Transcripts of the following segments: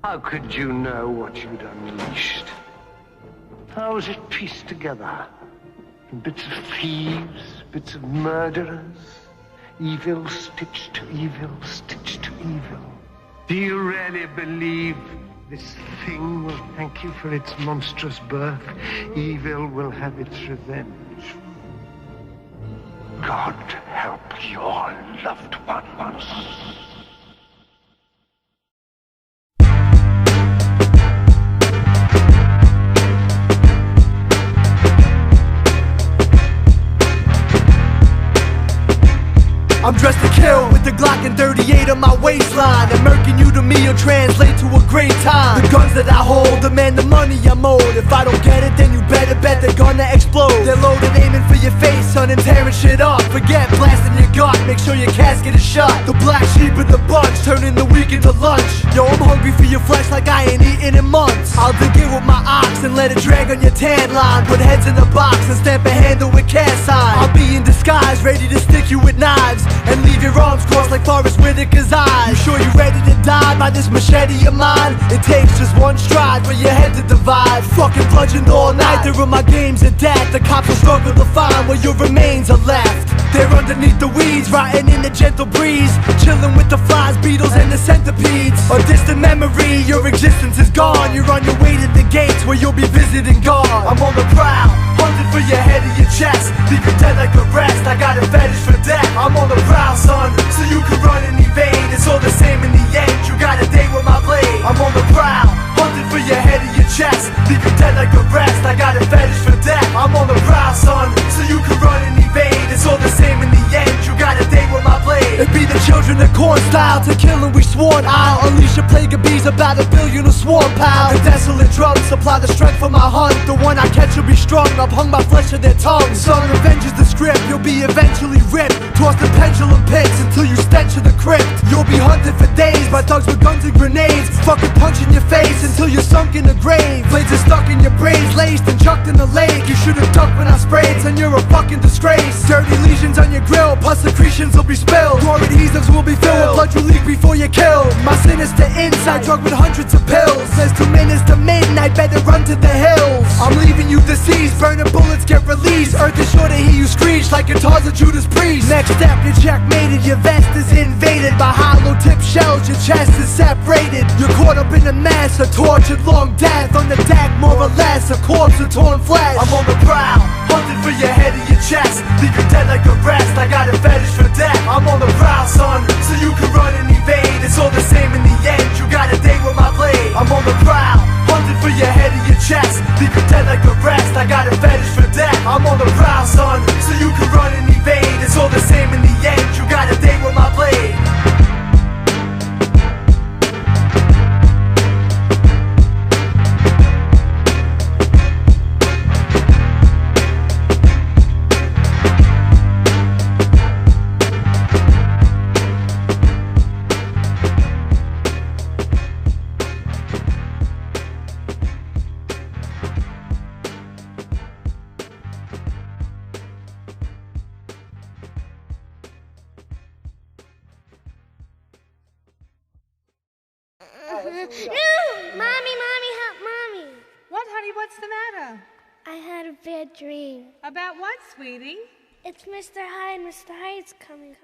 How could you know what you'd unleashed? How was it pieced together? In bits of thieves, bits of murderers, evil stitched to evil, stitched to evil. Do you really believe this thing will thank you for its monstrous birth? Evil will have its revenge. God help your loved ones. I'm dressed to kill with the Glock and 38 on my waistline. And murking you to me will translate to a great time. The guns that I hold demand the money I'm owed. If I don't get it, then you better bet they're gonna explode. They're loading, aiming for your face, son, and tearing shit up. Forget blasting your gut, make sure your casket is shut. The black sheep of the bunch, turning the week into lunch. Yo, I'm hungry for your flesh like I ain't eaten in months. I'll dig in with my ox and let it drag on your tan line. Put heads in the box and stamp a handle with cast sign. I'll be in disguise, ready to stick you with knives and leave your arms crossed like Forrest Whitaker's eyes. You sure you ready to die by this machete of mine? It takes just one stride for your head to divide. Fucking bludgeoned all night, there are my games of death. The cops will struggle to find where your remains are left. They're underneath the weeds, rotting in the gentle breeze, chilling with the flies, beetles, and the centipedes. A distant memory, your existence is gone. You're on your way to the gates where you'll be visiting God. I'm on the prowl, hunting for your head and your chest. Leave you dead like the rest, I got a fetish for death. I'm on the prowl, son, so you can run and evade. It's all the same in the end, you got a date with my blade. I'm on the prowl, hunting for your head and your chest. Leave you dead like the rest, I got a fetish for death. I'm on the prowl, son, so you can run and evade. It's all the same in the end, you got a date with my blade. It be the children of corn style, to killing we sworn. I'll unleash a plague of bees, about 1 billion of swarm pal. The desolate drums supply the strength for my hunt. The one I catch will be strung, I've hung my flesh to their tongues. Son, revenge is the script, you'll be eventually ripped. Tossed in pendulum pits until you stench in the crypt. You'll be hunted for days by thugs with guns and grenades, fucking punching your face until you're sunk in the grave. Blades are stuck in your braids, laced and chucked in the lake. You should've ducked when I sprayed, son, you're a fucking disgrace. Dirty lesions on your grill, pus secretions will be spilled. Your adhesives will be filled with blood you leak before you're killed. My sinister inside, drug with hundreds of pills. There's 2 minutes to midnight, better run to the hills. I'm leaving you deceased, burning bullets get released. Earth is sure to hear you screech like guitars of Judas Priest. Next step, you're checkmated, your vest is invaded by hollow tip shells, your chest is separated. You're caught up in a mess, a tortured long death. On the deck, more or less, a corpse of torn flesh. I'm on the prowl, hunting for your head and your chest. Leave you dead like the rest, I got a fetish for death. I'm on the prowl, son, so you can run and evade. It's all the same in the end, you got a date with my blade. I'm on the prowl, hunting for your head and your chest. Leave you dead like the rest, I got a fetish for death. I'm on the prowl, son, so you can run and evade. It's all the same in the end, you got a date with my blade. No! Mommy, help Mommy! What, honey? What's the matter? I had a bad dream. About what, sweetie? It's Mr. Hyde. Mr. Hyde's coming.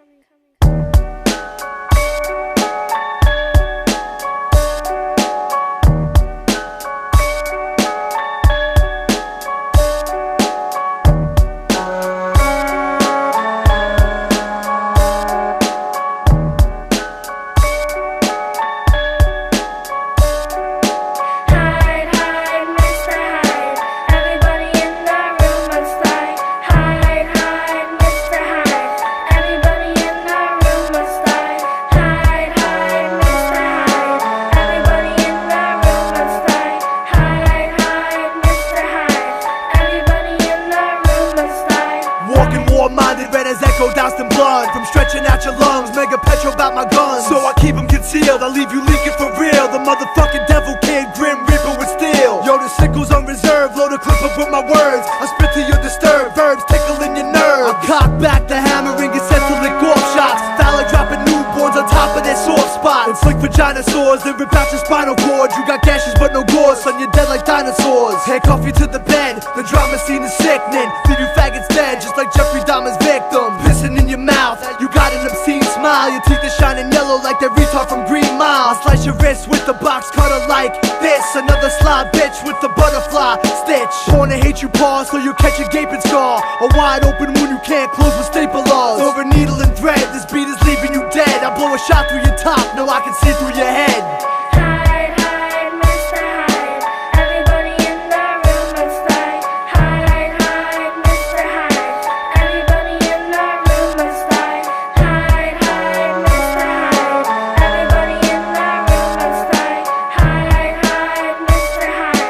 Doused in blood from stretching out your lungs, mega petrol about my guns, so I keep them concealed. I leave you leaking for real. The motherfucking devil kid, grim reaper with steel. Yo, the sickle's on reserve, load a clip up with my words. I spit to your disturbed verbs, tickling your nerves. I cock back the hammer and get set to lick off shots. Style like dropping newborns on top of their soft spot. Inflict vagina dinosaurs, they rip out your spinal cord. You got gashes but no gauze, son, you're dead like dinosaurs. Handcuff you to the bed, the drama scene is sickening. Leave you faggots dead, just like Jeffrey Dahmer's victim. Pissing in your mouth, you got an obscene smile. Your teeth are shining yellow like that retard from Green Mile. I'll slice your wrist with the box cutter like this. Another sly bitch with the butterfly stitch. Born to hate you, pause, so you catch a gaping scar. A wide open wound you can't close with staple laws. Over needle and thread, this beat is leaving you dead. I blow a shot through your top, now I can see through your head. Hyde, Hyde, Mr. Hyde. Everybody in the room must die. Hyde, Hyde, Mr. Hyde. Everybody in the room must die. Hyde, Hyde, Mr. Hyde. Everybody in the room must die. Hyde, Hyde, Mr. Hyde.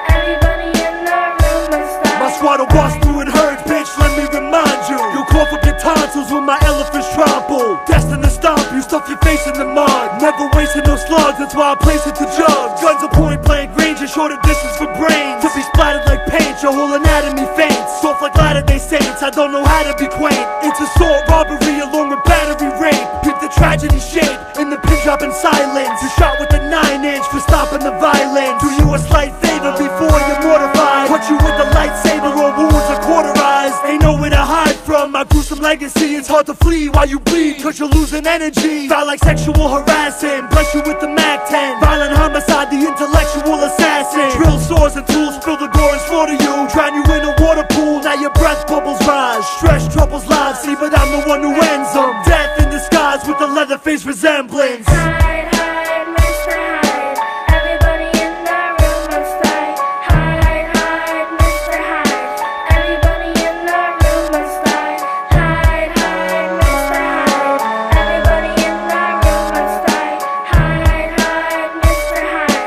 Everybody in the room must die. My squad will bust through and hurt, bitch, let me remind you. You'll cough up your tonsils when my elephant's trample. Destined to stomp you, stuff your face in the mud. Never wasting no slugs, that's why I place it to jugs. Guns are point blank range and shorter distance for brains. To be splattered like paint, your whole anatomy faints. Soft like Latter-day Saints, I don't know how to be quaint. It's assault, robbery, along with battery rape. Keep the tragedy shape in the pin drop in silence. You're shot with a 9-inch for stopping the violence. Do you a slight favor before you're mortified. Put you with the lightsaber or wounds are cauterized. Ain't nowhere to hide from my gruesome legacy. It's hard to flee while you bleed, cause you're losing energy. Foul like sexual harassing, bless you with the MAC-10. Violent homicide, the intellectual assassin. Drill swords and tools, spill the gore and slaughter you. Drown you in a water pool, now your breath bubbles rise. Stress troubles lives, see, but I'm the one who ends them. Death in disguise with a Leatherface resemblance. Hyde, Hyde, Mr. Hyde. Everybody in the room must die. Hyde, Hyde, Mr. Hyde. Everybody in the room must die. Hyde, Hyde, Mr. Hyde. Everybody in the room must die. Hyde, Hyde, Mr. Hyde.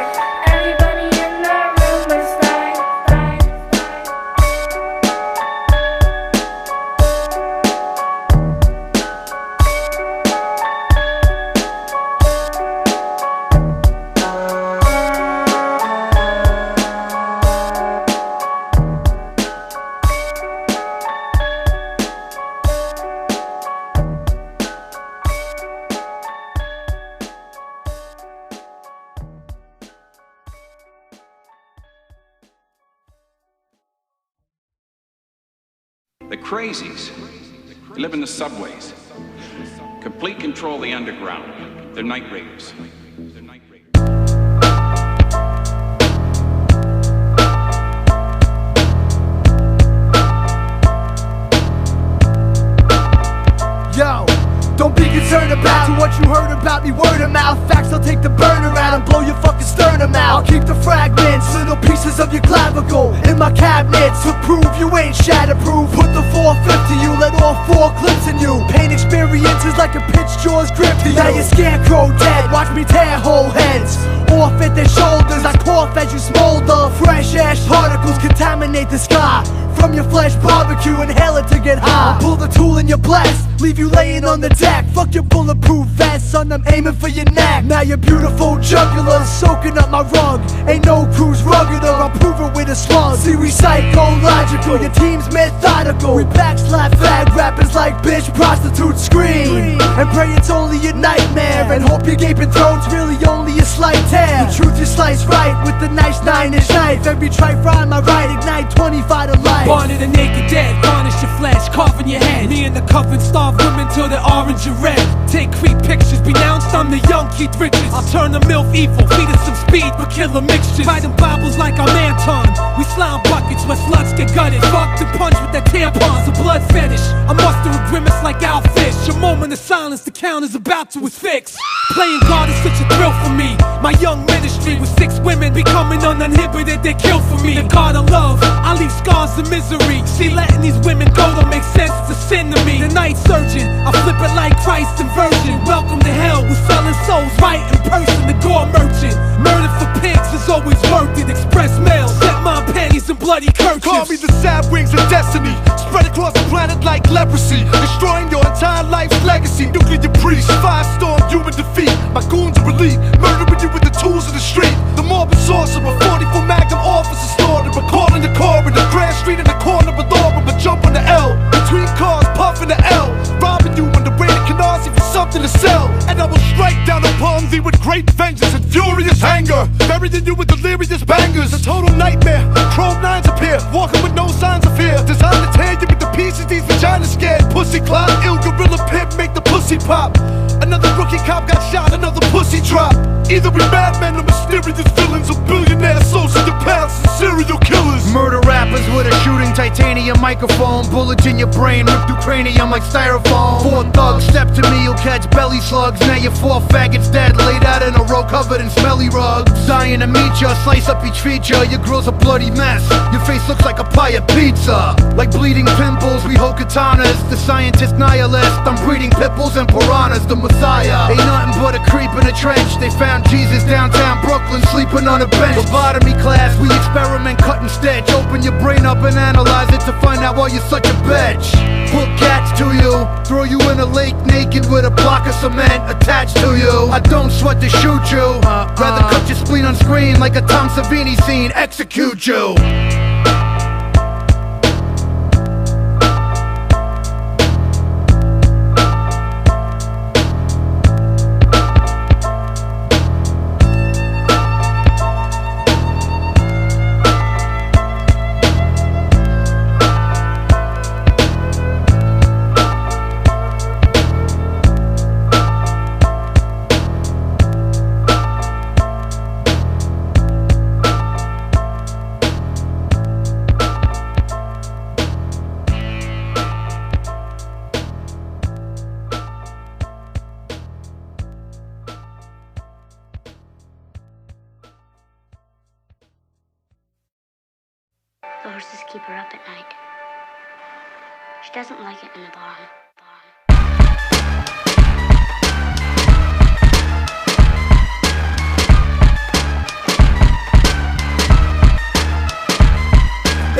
Everybody in the room must die. The crazies live in the subways. Complete control of the underground. They're night raiders. Yo, don't be concerned about what you heard about me, word of mouth. Facts, I'll take the burner out and blow your fucking sternum out. I'll keep the fragments, little pieces of your clavicle in my cabinets to prove you ain't shatterproof. Put the 450, you let all 4 clips in you. Pain experiences like a pitch jaw's grip to you. Now you're scarecrow dead, watch me tear whole heads off at their shoulders. I cough as you smolder. Fresh ash particles contaminate the sky. From your flesh barbecue, inhale it to get high. I'll pull the tool in your blast, leave you laying on the deck. Fuck your bulletproof vest, son, I'm aiming for your neck. Now your beautiful jugular soaking up my rug. Ain't no cruise ruggeder, I'll prove it with a slug. See, we psychological, your team's methodical. We backslap fag rappers like bitch prostitutes scream and pray it's only a nightmare, and hope your gaping throat's really only a slight tear. The truth you slice right with the nice 9-inch knife. Every tripe rhyme I write ignite 25 to life. Born in the naked dead, garnish your flesh, carving your head. Me and the coven starve women till they're orange and red. Take creep pictures, renounced, I'm the young Keith Richards. I'll turn the MILF evil, feed us some speed, but kill the mixtures. Fighting Bibles like I'm Anton. We slime buckets where sluts get gutted. Fuck the punch with that tampons, a blood fetish. I muster a grimace like Al Fish. A moment of silence, the count is about to fix. Playing God is such a thrill for me. My young ministry with 6 women becoming uninhibited, they kill for me. The God of love, I leave scars of misery. See, letting these women go don't make sense, it's a sin to me. The night surgeon, I flip it like Christ and Virgin. Welcome to hell, we're selling souls right in person. The gore merchant, murder for pigs is always worth it. Express mail, set my panties in bloody kerchiefs. Call me the sad wings of destiny, spread across the planet like leprosy, destroying your entire life's legacy. Nuclear priest, firestorm, human defeat. My goons are elite, murdering you with the tools of the street. The morbid sorcerer, 44 Magnum officer slaughtered, recalling the corridor, Grand Street in the corner with Laura, but jump on the L. Between cars, puffing the L, robbing you on the way to Canarsie for something to sell. And I will strike down the palms thee with great vengeance and furious anger, burying you with delirious bangers. A total nightmare, chrome nines appear, walking with no signs of fear, designed to tear you into pieces, these vaginas scared. Pussy clock, ill gorilla pimp, make the pussy pop. Another rookie cop got shot, another pussy drop. Either we madmen or mysterious villains, or billionaires, sociopaths, and serial killers. Murder rappers with a shooting titanium microphone, bullets in your brain, ripped through cranium like styrofoam. 4 thugs step to me, you'll catch belly slugs. Now you're 4 faggots dead, laid out in a row covered in smelly rugs. Dying to meet ya, slice up each feature. Your grill's a bloody mess, your face looks like a pie of pizza. Like bleeding pimples, we hold katanas. The scientist nihilist, I'm breeding pit bulls and piranhas. The Messiah ain't nothing but a creep in a trench. They found Jesus downtown Brooklyn, sleeping on a bench. Lobotomy class, we experiment, cut and stitch. Open your brain up and analyze it to find out why you're such a bitch. Hook cats to you, throw you in a lake naked with a block of cement attached to you. I don't sweat to shoot you, rather cut your spleen on screen like a Tom Savini scene, execute you. The horses keep her up at night. She doesn't like it in the barn.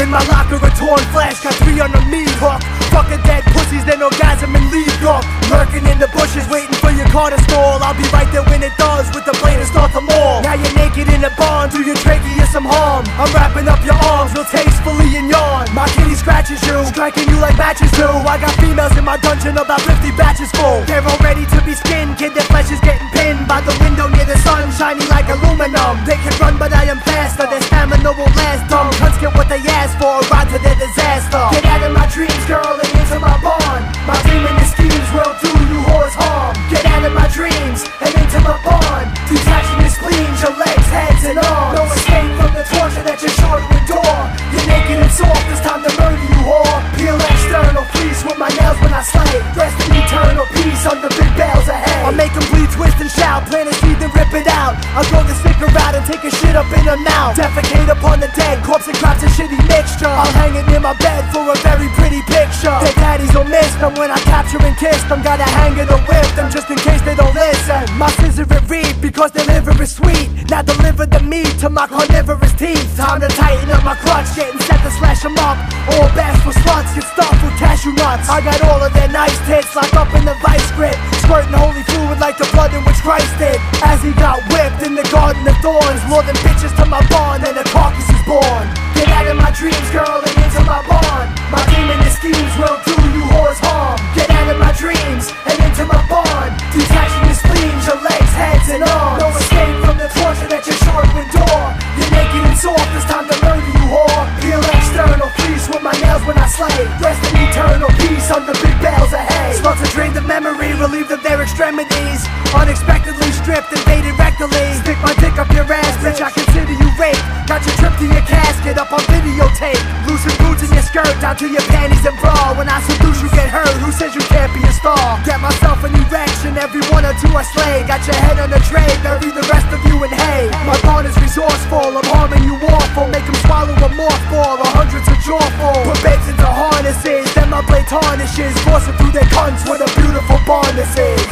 In my locker, a torn flash, got 3 under me, Hawk. Fucking dead pussies, then orgasm and leave, Hawk. Lurking in the bushes, waiting for your car to stall. I'll be right there when it does, with the blade and start them all. Now you're naked in the barn, do your trachea some harm. I'm wrapping up your arms, real tastefully and yawn. My kitty scratches you, striking you like matches do. I got females in my dungeon, about 50 batches full. They're all ready to be skinned, kid, their flesh is getting pinned by the window near the sun, shiny like aluminum. They can run, but I am faster, their stamina won't last. Dumb cunts get what they ask for, a ride to their disaster. Get out of my dreams, girl, and into my barn. My demon and schemes will do you whores harm. Get out of my dreams and into my barn. Detaching your spleens, your legs, heads, and arms. No escape from the torture that you're sure to endure. You're naked and soft, it's time to murder you, whore. Peel external fleece with my nails when I slay. Rest in eternal peace under big bales of hay. I make them bleed, twist, and shout. Plant a seed, then rip it out. I'll throw the sticker out and take a shit up in her mouth. Defecate upon the dead, corpse and crops a shitty mixture. I'll hang it near my bed for a very pretty picture. Their daddies will miss them when I capture and kiss them. Gotta hang it or whip them just in case they don't listen. My scissor it read because their liver is sweet. Now deliver the meat to my carnivorous teeth. Time to tighten up my clutch, getting set to slash them up. All bass for sluts, get stuffed with cashew nuts. I got all of their nice tits locked up in the vice grip, squirting holy fluid like the blood in which Christ did. As he got whipped in the garden of thorns, more than bitches to my barn, and a carcass is born. Get out of my dreams, girl, and into my barn. My demon and schemes will do you whores harm. Get out of my dreams and into my barn. Detaching your spleens, your legs, heads, and arms. No escape from the torture that you're sure to endure. You're naked and soft, it's time to murder you, whore. Peel external fleece with my nails when I slay. Rest in eternal peace under big bales of hay. Slugs are drained of memory, relieved of their extremities. Unexpectedly stripped, invaded rectally. Stick my dick up your ass, bitch, I consider you raped. Got you tripped to your casket up on videotape. Loosen boots in your skirt down to your panties and bra. When I seduce you get hurt, who says you can't be a star? Get myself an erection, every 1 or 2 I slay. Got your head on a tray, bury the rest of you in hay. My barn is resourceful, I'm harming you awful. Make them swallow a mothball, or hundreds of jawful. Put babes into harnesses, then my blade tarnishes. Forcing through their cunts, what a beautiful barn this is.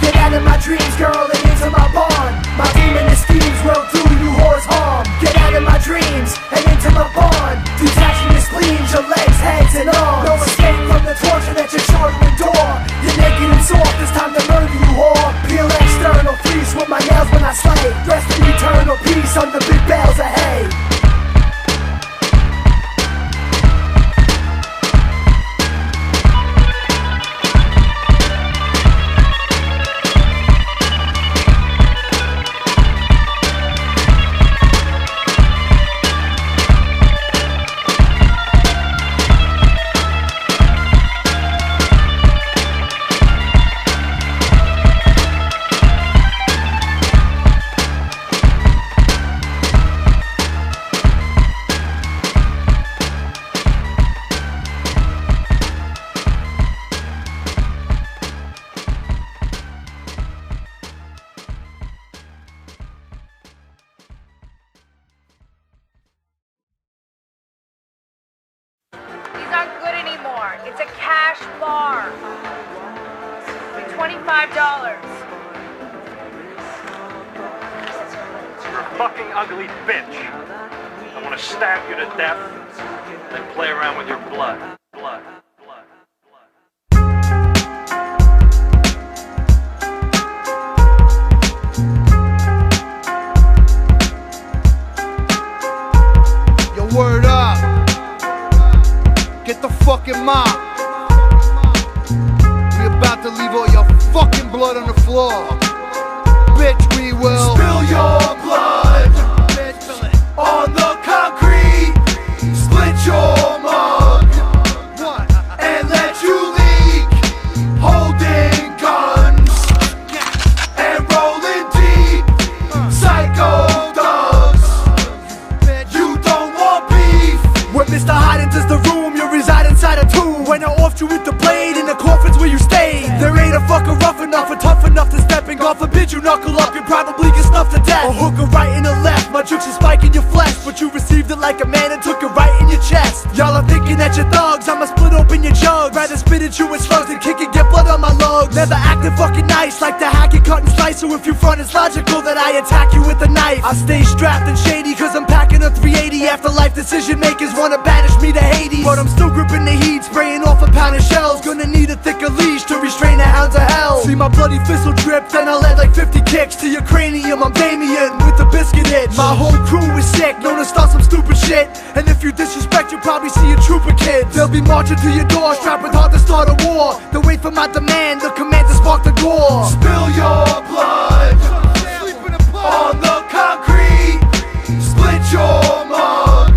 Get out of my dreams, girl, and into my barn. My demon and schemes will do you whores harm. Get out of my dreams and into my barn. Detaching your spleens, your legs, heads, and arms. No escape from the torture that you're sure to endure. You're naked and soft, it's time to murder you, whore. Peel external fleece with my nails when I slay. Rest in eternal peace under big bales of hay. $25. You're a fucking ugly bitch. I want to stab you to death, then play around with your blood. Blood. Word up. Get the fucking mop. We about to leave all your fucking blood on the floor. Bitch, we will spill your blood on the concrete. Split your mug and let you leak. Holding guns and rolling deep. Psycho. When Mr. Hyde enters the room, you reside inside a tomb. When I offed you with the blade in the coffins where you stayed, there ain't a fucker rough enough or tough enough to step in. God forbid you knuckle up, you probably get snuffed to death. A hooker right in the left, my jukes is spiking your flesh, but you received it like a man and took it right in your chest. Y'all are thinking that you're thugs, I'ma split open your jugs. Rather spit at you with slugs than kick and get blood on my lugs. Never acting fucking nice, like the hack and cut and slice. So if you front, it's logical that I attack you with a knife. I stay strapped and shady, cause I'm packing a 380. Afterlife decision makers wanna banish me to Hades, but I'm still gripping the heat, spraying off a pound of shells. Gonna need a thicker leash to restrain the hounds of hell. See my bloody thistle drip, then I'll add like 50 kicks to your cranium. I'm Damien with the biscuit hit. My whole crew is sick, known to start some stupid shit. And if you disrespect, you'll probably see a troop of kids. They'll be marching to your door, strapped with hard to start a war. They'll wait for my demand, the command to spark the gore. Spill your blood on the concrete. Split your mug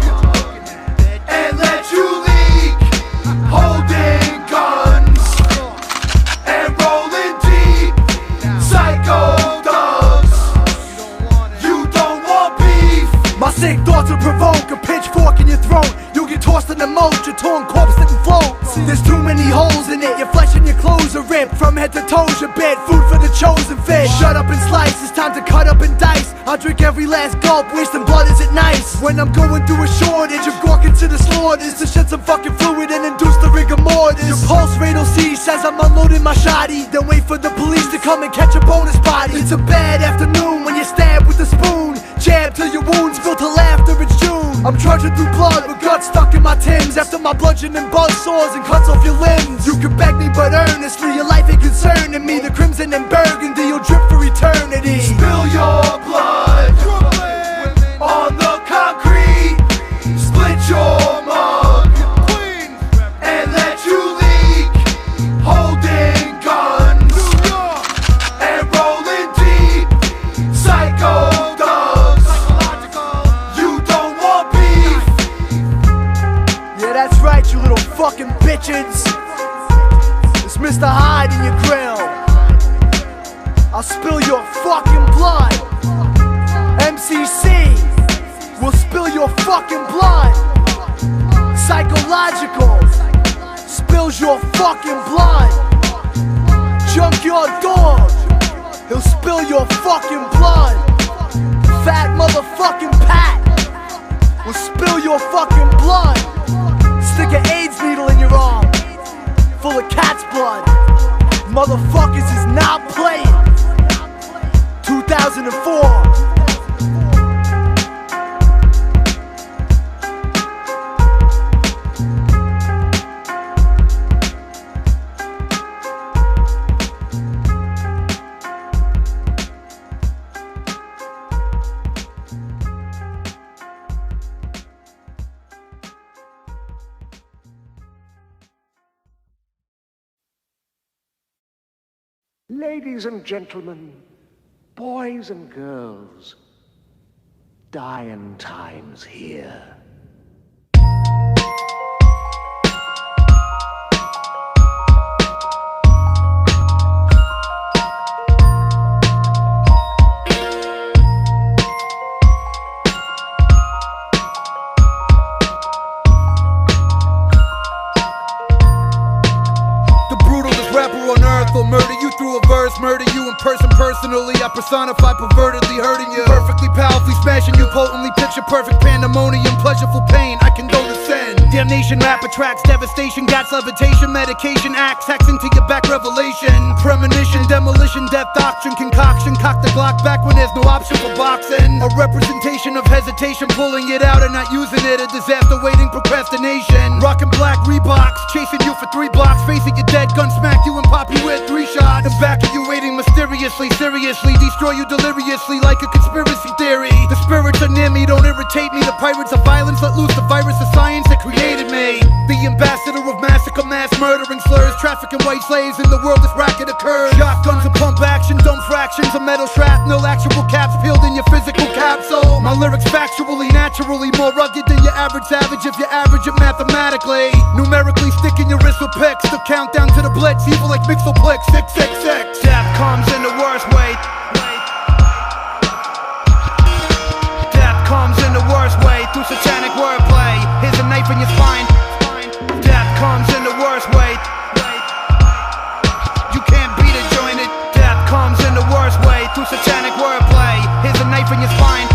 and let you leak. Holding guns and rolling deep. Psycho thugs, you don't want beef. My sick thoughts will provoke a pitchfork in your throat. You'll get tossed in the moat, your torn corpse didn't float. There's too many holes in it, your flesh and your clothes are ripped. From head to toes, your bed, food for the chosen fish. Shut up and slice, it's time to cut up and dice. I'll drink every last gulp, wasting blood, is it nice? When I'm going through a shortage of gawking to the slaughters, to shed some fucking fluid and induce the rigor mortis. Your pulse rate will see, says I'm unloading my shotty. Then wait for the police to come and catch a bonus body. It's a bad afternoon when you're stabbed with a spoon. Jab till your wounds fill to laughter, it's June. I'm trudging through blood with guts stuck in my Timbs. After my bludgeon and buzz saws and cuts off your limbs. You can beg me but earnestly, your life ain't concerning me. The crimson and burgundy will drip for eternity. Spill your blood on the concrete. Split your mug and let you leak. Holding guns and rolling deep. Psycho thugs, you don't want beef. Yeah, that's right, you little fucking bitches. It's Mr. Hyde in your grill. I'll spill your fucking blood. MCC will spill your fucking blood. Psychological spills your fucking blood. Junkyard dog, he'll spill your fucking blood. Fat motherfucking Pat will spill your fucking blood. Stick an AIDS needle in your arm, full of cat's blood. Motherfuckers is not playing. 2004. Ladies and gentlemen, boys and girls, dying times here. Murder you through a verse, murder you in person personally. I personify pervertedly hurting you, perfectly powerfully smashing you, potently picture perfect pandemonium, pleasureful pain, I condone the sin. Damnation rap attracts devastation, gats levitation, medication acts, hacks into your back revelation. premonition, demolition, death doctrine, concoction. Cock the Glock back when there's no option for boxing. A representation of hesitation, pulling it out and not using it. A disaster waiting, procrastination. Rockin' black Reeboks, chasing you for 3 blocks. Facing your dead, gun smack you and pop you with 3 shots. And back of you waiting mysteriously, seriously, destroy you deliriously like a conspiracy theory. The spirits are near me, don't irritate me. The pirates of violence let loose the virus of science that created me. The ambassador of massacre, mass murdering slurs, trafficking white slaves in the world this racket occurs. Shotguns and pump action, dumb fractions of metal shrapnel, actual caps peeled in your physical capsule. My lyrics factually, naturally more rugged than your average savage if you're average it mathematically. Numerically sticking your wrist with picks, the countdown to the blitz, evil like Mixoplex 666. Death comes in the worst way. Death comes in the worst way through satanic wordplay. Here's a knife in your spine. Death comes in the worst way. You can't beat it, join it. Death comes in the worst way through satanic wordplay. Here's a knife in your spine.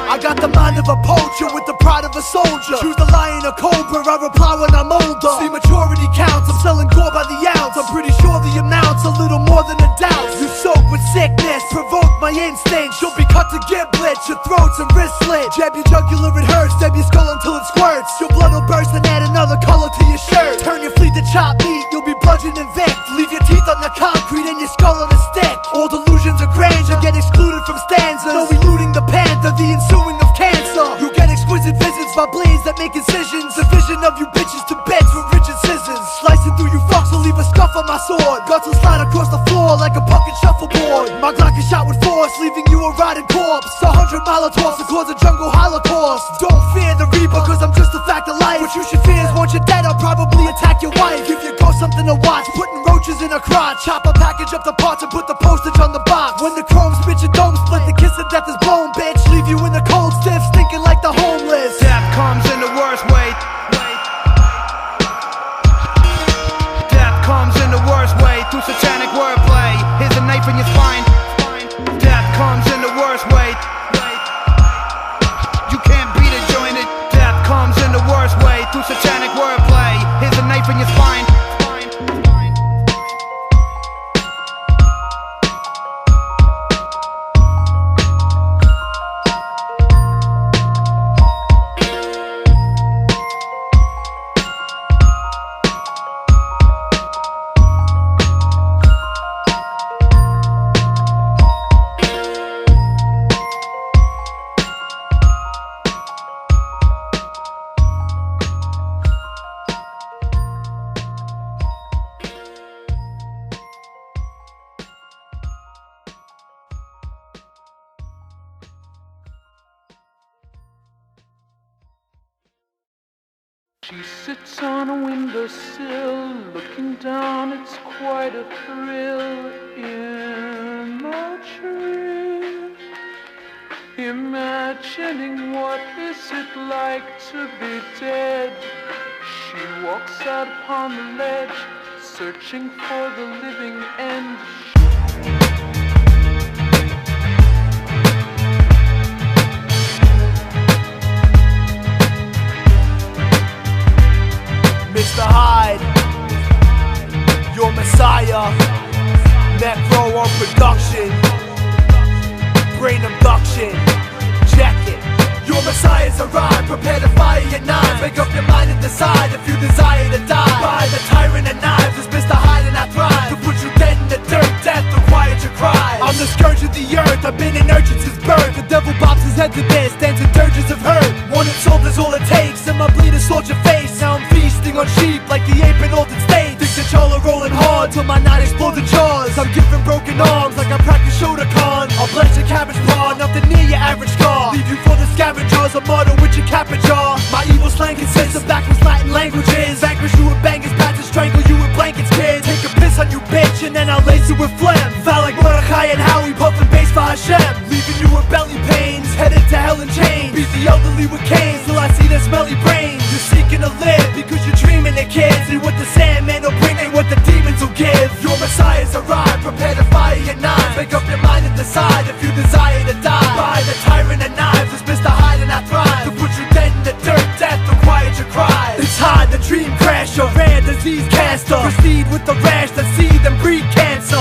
I got the mind of a poacher with the pride of a soldier. Choose the lion or cobra, I reply when I'm older. See maturity counts, I'm selling gore by the ounce. I'm pretty sure the amount's a little more than a doubt. You soak with sickness, provoke my instincts. You'll be cut to giblets, your throats and wrists slit. Jab your jugular, it hurts, stab your skull until it squirts. Your blood will burst and add another color to your shirt. Turn your fleet to chop meat, you'll be bludgeoned and vicked. Leave your teeth on the concrete and your skull on a stick. All delusions are grandeur, get excluded from stanzas. No eluding the panther, the ensuing of cancer. You get exquisite visits by blades that make incisions. The vision of you bitches to beds with rigid scissors. Slicing through you fucks will leave a scuff on my sword. Guts will slide across the floor like a bucket shuffleboard. My Glock is shot with force, leaving you a rotted corpse. 100 Molotovs to cause a jungle holocaust. Don't fear the Reaper, cause I'm just a fact of life. What you should fear is once you're dead, I'll probably attack your wife. Give your ghost something to watch, putting roaches in a crotch. Chop a package up the parts and put the postage on the box. When the chrome spit your dome split, the kiss of death is blown, bitch. Leave you in the cold stiff, stinking like the homeless. Death comes in the worst way. Death comes in the worst way through satanic wordplay. Here's a knife in your spine. Death comes in the worst way. You can't beat it, join it. Death comes in the worst way through satanic wordplay. Here's a knife in your spine. She sits on a windowsill, looking down, it's quite a thrill. Imagery, imagining what is it like to be dead. She walks out upon the ledge, searching for the living end. Mr. Hyde, your messiah. Necro on production, brain abduction, check it. Your messiah's arrived, prepare to fire your knives. Make up your mind and decide if you desire to die. By the tyrant and knives, it's Mr. Hyde and I thrive. To put you dead in the dirt, death required your cries. I'm the scourge of the earth, I've been in urgent since birth. The devil bobs his head to this, stands in dirges of hurt. One insult is all it takes, and my bleed has sold your face. Now I'm feasting on sheep like the ape in Alden State. Think that y'all are rolling hard till my knife explode the jaws. I'm giving broken arms like I practice Shotokan. I'll bless your cabbage paw, nothing near your average scar. Leave you for the scavengers, a murder with your cap and jaw. My evil slang consists of backwards Latin languages. Vanquish you with bangers, bats and strangle you with blankets, kid. Take a piss on you bitch and then I'll lace you with phlegm. Foul like Mordecai and Howie, puffin' bass for Hashem. Leaving you with belly pains, headed to hell in chains. Beat the elderly with canes till I see their smelly brains. You're seeking to live because you're dreaming of kids. See what the Sandman will bring and what the demons will give. Your messiah's arrived, prepare to fire your knives. Make up your mind and decide if you desire to die. By the tyrant and knives, it's Mr. Hyde and I thrive. To put you dead in the dirt, death required your cries. It's Hyde, the dream crasher, rare disease caster. Proceed with the rash that seed and breed cancer.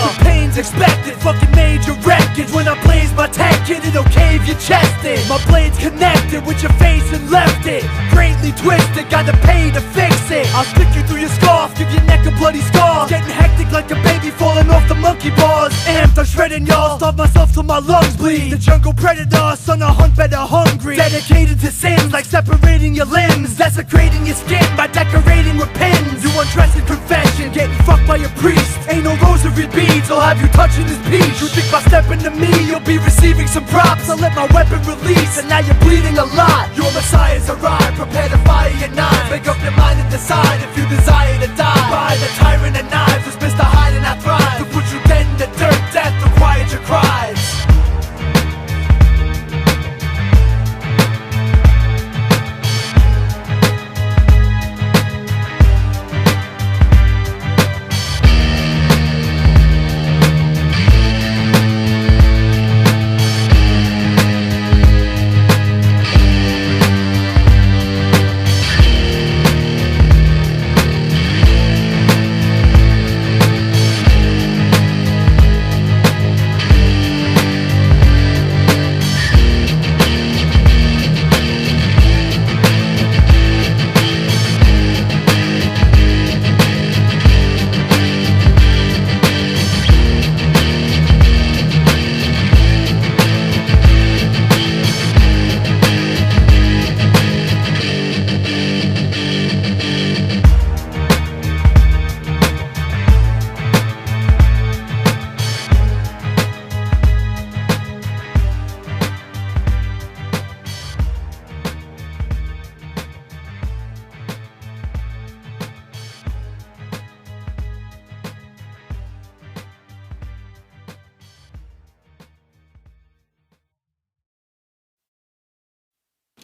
It's expected, fucking major wreckage. When I blaze my tech, kid, it'll cave your chest in. My blade's connected with your face and left it greatly twisted, gotta pay to fix it. I'll stick you through your scarf, give your neck a bloody scar. Getting hectic like a baby falling off the monkey bars. Amped, I'm shredding y'all, starve myself till my lungs bleed. The jungle predator, son of hunt better hungry. Dedicated to sins like separating your limbs, desecrating your skin by decorating with pins. You undress in confession, getting fucked by a priest. Ain't no rosary beads, I'll have you touching his peach. You think by stepping to me, you'll be receiving some props. I let my weapon release, and now you're bleeding a lot. Your messiah's arrived, prepare to fire your knives. Make up your mind and decide if you desire to die. By the tyrant and knives, was Mr. Hyde and I thrive. To put you dead in the dirt, death required your cries.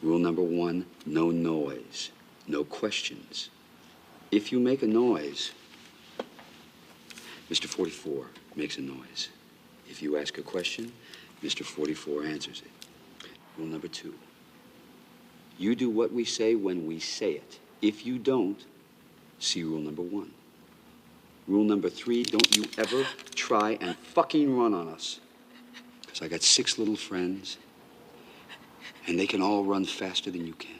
Rule number 1, no noise, no questions. If you make a noise, Mr. 44 makes a noise. If you ask a question, Mr. 44 answers it. Rule number 2, you do what we say when we say it. If you don't, see rule number 1. Rule number 3, don't you ever try and fucking run on us. Because I got 6 little friends, and they can all run faster than you can.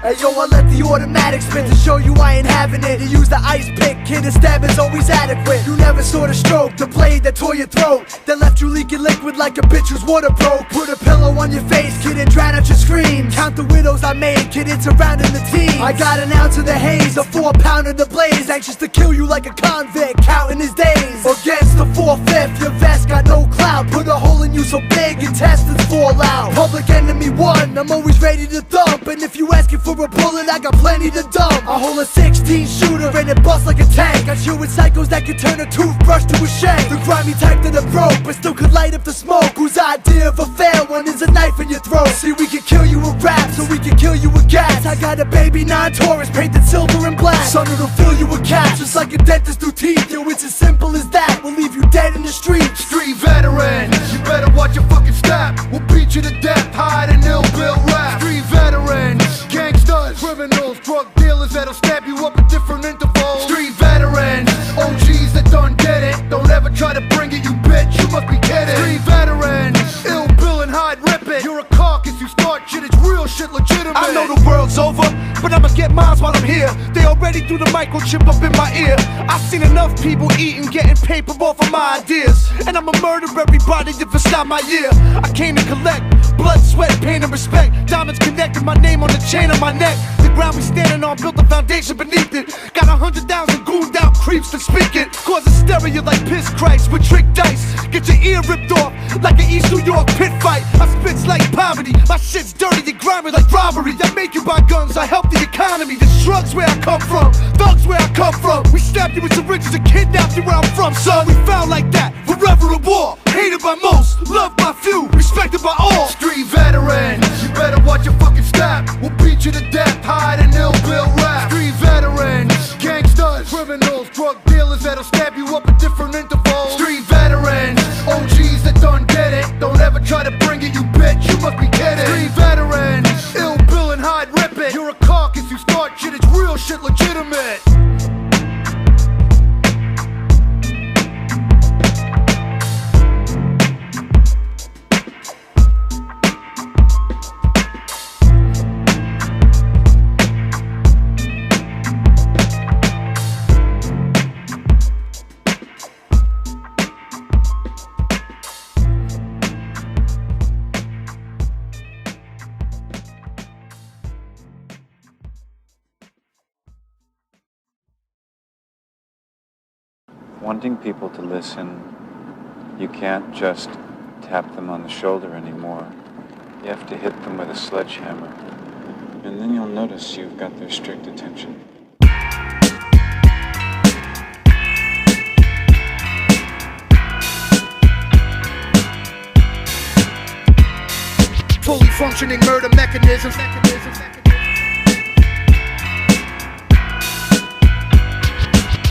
Hey yo, I let the automatic spin to show you I ain't having it. You use the ice pick, kid, a stab is always adequate. You never saw the stroke, the blade that tore your throat, that left you leaking liquid like a bitch whose water broke. Put a pillow on your face, kid, and drown out your screams. Count the widows I made, kid, it's surrounding the teens. I got an ounce of the haze, a 4-pounder the blaze, anxious to kill you like a convict, counting his days. Against the 4/5, your vest got no clout. Put a hole in you so big, intestines fall out. Public enemy 1, I'm always ready to thump, and if you asking for a bullet, I got plenty to dump. I hold a 16 shooter and it busts like a tank. I shoot with psychos that can turn a toothbrush to a shank. The grimy type that are broke, but still could light up the smoke. Whose idea of a fair one is a knife in your throat? See, we can kill you with rap, so we can kill you with gas. I got a baby 9 Taurus painted silver and black. Son, it'll fill you with cash, just like a dentist through teeth. Yo, it's as simple as that, we'll leave you dead in the streets. Street veterans, you better watch your fucking step. We'll beat you to death, hide and ill bill rap. Street veterans, gangsters, criminals, drug dealers that'll stab you up at different intervals. Street veterans, OGs that done did it. Don't ever try to bring it, you bitch, you must be kidding. Street veterans, ill bill and Hyde rip it. You're a carcass, you start shit, it's real shit, legitimate. I know the world's over, but I'ma get mine while I'm here. They already threw the microchip up in my ear. I've seen enough people eating, getting paper off of my ideas, and I'ma murder everybody if it's not my year. I came to collect blood, sweat, pain, and respect. Diamonds connected, my name on the chain of my neck. The ground we standing on built a foundation beneath it. Got 100,000 gooned out creeps to speak it. Cause hysteria like piss Christ with trick dice. Get your ear ripped off like an East New York pit fight. I spits like poverty, my shit's dirty and grimy like robbery. I make you buy guns, I help the economy. The drugs where I come from, thugs where I come from. We stabbed you with syringes and kidnapped you where I'm from. So we found like that, forever at war. Hated by most, loved by few, respected by all. Street veterans, you better watch your fucking step. We'll beat you to death, hide and ill bill rap. Street veterans. legitimate. Wanting people to listen, you can't just tap them on the shoulder anymore. You have to hit them with a sledgehammer. And then you'll notice you've got their strict attention. Fully functioning murder mechanisms.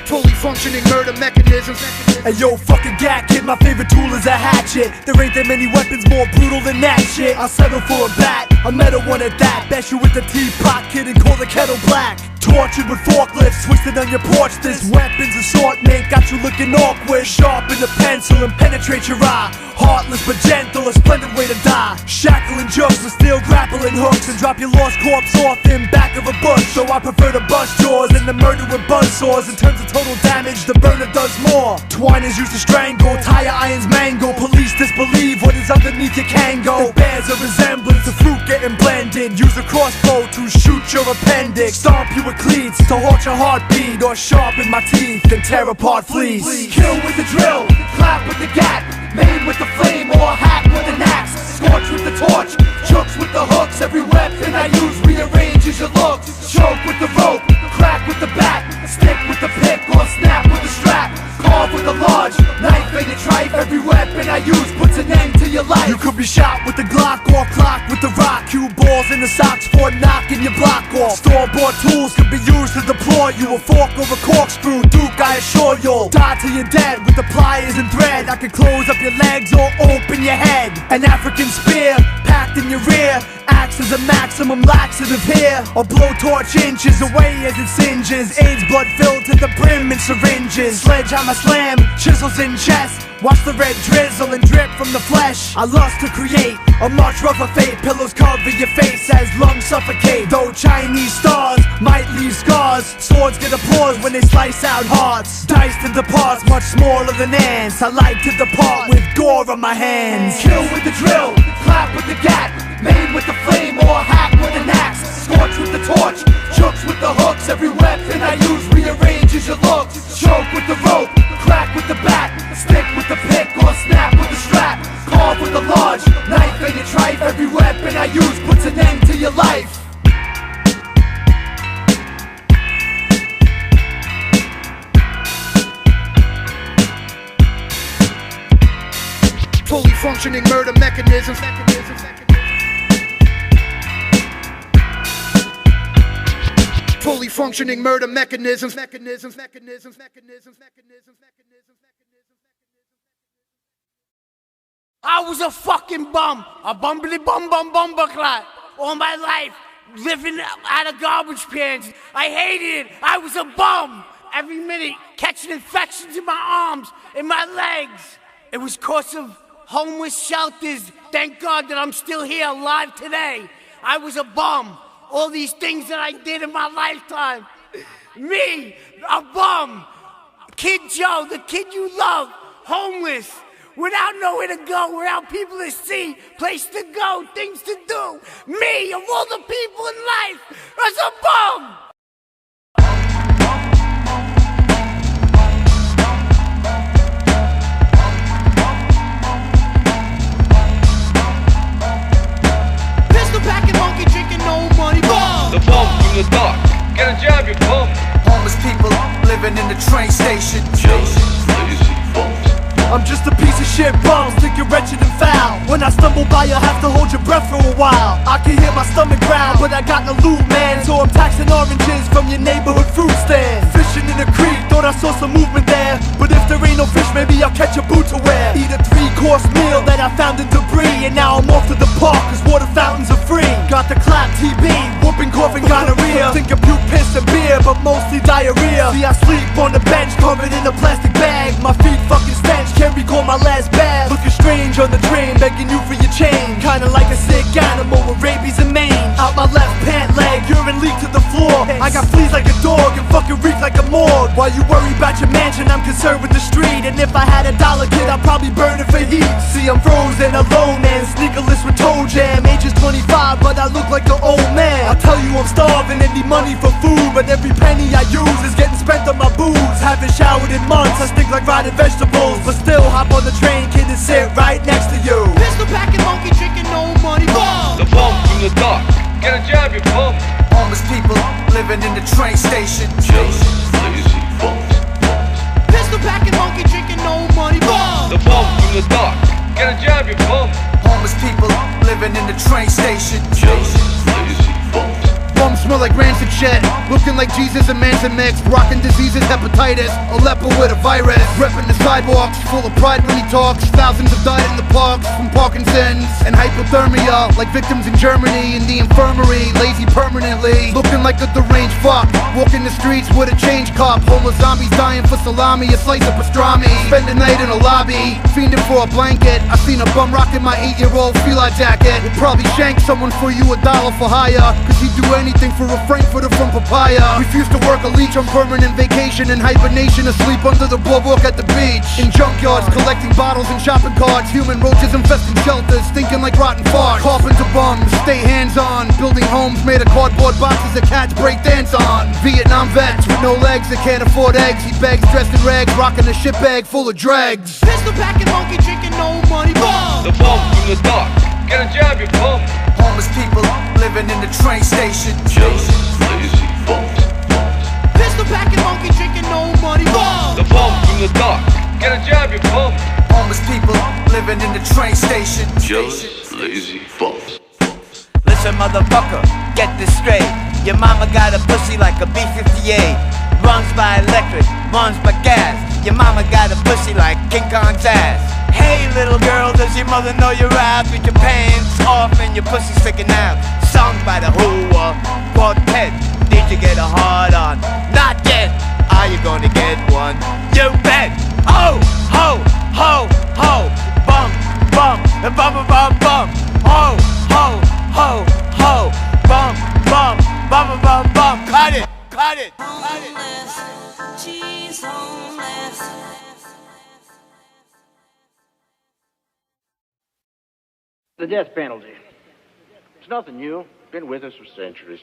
Fully functioning murder mechanisms. Hey yo, fucking gat kid, my favorite tool is a hatchet. There ain't that many weapons more brutal than that shit. I'll settle for a bat, a metal one at that. Bash you with the teapot, kid, and call the kettle black. Tortured with forklifts, twisted on your porch. This weapons assortment got you looking awkward. Sharpen the pencil and penetrate your eye. Heartless but gentle, a splendid way to die. Shackling jokes with steel grappling hooks and drop your lost corpse off in back of a bush. So I prefer to bust jaws than to murder with buzzsaws. In terms of total damage, the burner does more. Twine is used to strangle, tire irons mangle. Police disbelieve what is underneath your Kango. It bears a resemblance to fruit getting blended. Use a crossbow to shoot your appendix. Stomp you with cleats to halt your heartbeat, or sharpen my teeth and tear apart fleas. Kill with the drill, clap with the gat, maim with the flame, or hack with an axe. Scorch with the torch, chokes with the hooks. Every weapon I use rearranges your looks. Choke with the rope, crack with the bat, stick with the pick, or snap with the strap. Carve with a large knife and a trife. Every weapon I use puts an end to your life. You could be shot with the Glock or clock with the rock. Cue balls in the socks for knocking your block off. Store-bought tools could be used to deploy you. A fork over corkscrew, Duke, I assure you'll die till you're dead with the pliers and thread. I could close up your legs or open your head. An African spear packed in your rear acts as a maximum laxative here. A blowtorch inches away as it singes. AIDS blood filled to the brim in syringes. Sledgehammer slam, chisels in chest. Watch the red drizzle and drip from the flesh. I lust to create a much rougher fate. Pillows cover your face as lungs suffocate. Though Chinese stars might leave scars, swords get applause when they slice out hearts. Diced into parts much smaller than ants. I like to depart with gore on my hands. Kill with the drill, clap with the gat, maim with the flame, or hack with an axe. Scorch with the torch, chokes with the hooks. Every weapon I use rearranges your looks. Choke with the rope, crack with the bat, stick with the pick, or snap with the strap. Carve with a large knife and a trife. Every weapon I use puts an end to your life. Fully functioning murder mechanisms. Fully functioning murder mechanisms. I was a fucking bum, a bumbly bumbuclat all my life, living out of garbage cans. I hated it. I was a bum. Every minute, catching infections in my arms, in my legs. It was cause of homeless shelters. Thank God that I'm still here alive today. I was a bum. All these things that I did in my lifetime. Me, a bum. Kid Joe, the kid you love, homeless, without nowhere to go, without people to see, place to go, things to do. Me, of all the people in life, as a bum. Pistol packing monkey drinking no money bum. The bum from the dark. Get a job, you bum. Homeless people living in the train station. Jealous, lazy folks. I'm just a piece of shit bum, thinking wretched and foul. When I stumble by, you'll have to hold your breath for a while. I can hear my stomach growl, but I got no loot, man. So I'm taxing oranges from your neighborhood fruit stand. Fishing in the creek, thought I saw some movement there. But if there ain't no fish, maybe I'll catch a boot to wear. Eat a 3-course meal that I found in debris, and now I'm off to the park, cause water fountains are free. Got the clap TB, whooping, coughing, gonorrhea. Think of puke, piss, and beer, but mostly diarrhea. See, I sleep on the bench, covered in a plastic bag. My feet fucking stench, can't recall my last bath. Looking strange on the train, begging you for your change. Kinda like a sick animal with rabies and mange. Out my left pant leg, urine leaked to the floor. I got fleas like a dog and fucking reek like a morgue. While you worry about your mansion, I'm concerned with the street. And if I had $1 kid, I'd probably burn it for heat. See, I'm frozen alone, man, sneakerless with toe jam. Age is 25, but I look like an old man. I tell you I'm starving and need money for food, but every penny I use is getting spent on my booze. Haven't showered in months, I stink like rotted vegetables, but still hop on the train, kid, and sit right next to you. Pistol packing monkey drinking no money. Bum! The bum from the dark. Get a job, you bum. Homeless people living in the train station. Jealous, lazy bums. Pistol packing monkey drinking no money. Bum! The bum from the dark. Get a job, you bum. Homeless people living in the train station. Jealous, lazy bums. Bums smell like rancid shit, looking like Jesus and Manson mixed, rocking diseases, hepatitis, Aleppo with a virus, repping the sidewalks, full of pride when he talks. Thousands have died in the parks from Parkinson's and hypothermia, like victims in Germany in the infirmary, lazy permanently, looking like a deranged fuck, walking the streets with a change cup. Homeless zombies dying for salami, a slice of pastrami, spend the night in a lobby, fiending for a blanket. I seen a bum rocking my 8-year-old fila jacket. Would probably shank someone for you $1 for hire, cause he'd do anything for a frankfurter from papaya. Refuse to work a leech on permanent vacation, in hibernation, asleep under the boardwalk at the beach. In junkyards, collecting bottles and shopping carts. Human roaches infesting shelters, stinking like rotten farts. Carpenter bums, stay hands-on, building homes made of cardboard boxes that cats break dance on. Vietnam vets with no legs that can't afford eggs. He begs, dressed in rags, rocking a shit bag full of dregs. Pistol packing monkey drinking no money. Bum! The bum from the dark. Get a job, you bum. Homeless people living in the train station. Jealous, lazy bums. Pistol packing monkey drinking no money. Bum! The bum from the dark. Get a job, you bum. Homeless people living in the train station. Jealous, lazy bums. Listen, motherfucker, get this straight. Your mama got a pussy like a B-58. Runs by electric, runs by gas. Your mama got a pussy like King Kong's ass. Hey little girl, does your mother know you're out with your pants off and your pussy sticking out? Sung by the Who Quartet. Did you get a hard on? Not yet. Are you gonna get one? You bet. Oh, ho, ho, ho. Bum, bum, bum, bum, bum, bum. Ho, ho, ho, ho. Bum, bum, bum, bum, bum. Cut it, cut it, cut it. Homeless, she's homeless. The death penalty. It's nothing new. Been with us for centuries.